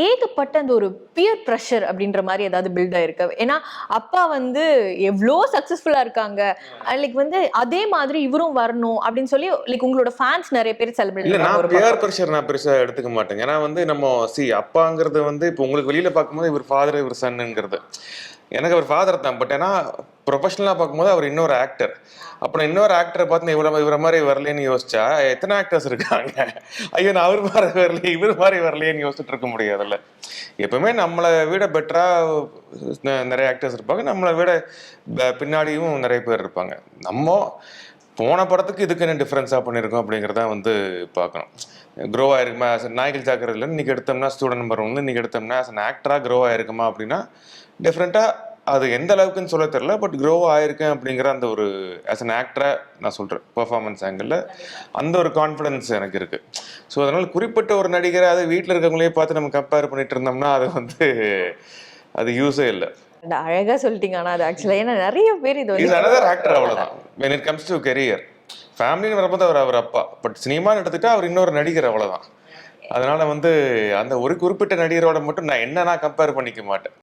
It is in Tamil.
ஏகப்பட்ட அந்த ஒரு பியர் ப்ரெஷர் அப்படின்ற மாதிரி ஏதாவது பில்ட் ஆயிருக்கு? ஏன்னா அப்பா வந்து எவ்வளோ சக்சஸ்ஃபுல்லா இருக்காங்க, லைக் வந்து அதே மாதிரி இவரும் வரணும் அப்படின்னு சொல்லி லைக் உங்களோட ஃபேன்ஸ் நிறைய பேர் செலிப்ரேட் இல்ல பண்ணுவாங்க நான் ஒரு பியர் பக்கம். ப்ரெஷர் நான் பெருசா எடுத்துக்க மாட்டேங்க. ஏன்னா வந்து நம்ம அப்பாங்கிறது வந்து இப்போ உங்களுக்கு வெளியில பார்க்கும்போது இவர் ஃபாதர் இவர் சன்னுங்கிறது. எனக்கு அவர் ஃபாதர் தான். பட் ஏன்னா ப்ரொஃபஷனலாக பார்க்கும்போது அவர் இன்னொரு ஆக்டர். அப்புறம் இன்னொரு ஆக்டரை பார்த்து இவரை மாதிரி வரலேன்னு யோசிச்சா எத்தனை ஆக்டர்ஸ் இருக்காங்க. ஐயோ நான் அவர் மாதிரி வரலையே இவர் மாதிரி வரலையேன்னு யோசிச்சுட்டு இருக்க முடியாதுல்ல. எப்பவுமே நம்மளை விட பெட்டரா நிறைய ஆக்டர்ஸ் இருப்பாங்க, நம்மளை விட பின்னாடியும் நிறைய பேர் இருப்பாங்க. நம்ம போன படத்துக்கு இதுக்கு என்ன டிஃப்ரென்ஸாக பண்ணியிருக்கோம் அப்படிங்கிறத வந்து பார்க்கணும். க்ரோ ஆயிருக்குமா நாய்கள் ஜாக்கிரதையில் இன்னைக்கு எடுத்தோம்னா ஸ்டூடெண்ட் நம்பர் ஒன்று, இன்னைக்கு எடுத்தோம்னா ஆஸ் அன் ஆக்டராக க்ரோ ஆயிருக்குமா அப்படின்னா டிஃப்ரெண்ட்டாக அது எந்த அளவுக்குன்னு சொல்ல தெரியல. பட் க்ரோ ஆயிருக்கேன் அப்படிங்கிற அந்த ஒரு ஆஸ் அன் ஆக்டராக நான் சொல்கிறேன் பெர்ஃபார்மன்ஸ் ஆங்கிளில் அந்த ஒரு கான்ஃபிடன்ஸ் எனக்கு இருக்குது. ஸோ அதனால் குறிப்பிட்ட ஒரு நடிகரை அதை வீட்டில் இருக்கவங்களே பார்த்து நம்ம கம்பேர் பண்ணிட்டு இருந்தோம்னா அது வந்து அது யூஸே இல்லை. அழகா சொல்லிட்டீங்க. ஆனா அது ஆக்சுவலா ஏன்னா நிறைய பேர் இது இஸ் another actor அவ்வளவுதான். when it comes to career ஃபேமிலின்னு வரும்போது அவர் அப்பா, பட் சினிமான்னு எடுத்துக்கிட்டா அவர் இன்னொரு நடிகர் அவ்வளவுதான். அதனால வந்து அந்த ஒரு குறிப்பிட்ட நடிகரோட மட்டும் நான் கம்பேர் பண்ணிக்க மாட்டேன்.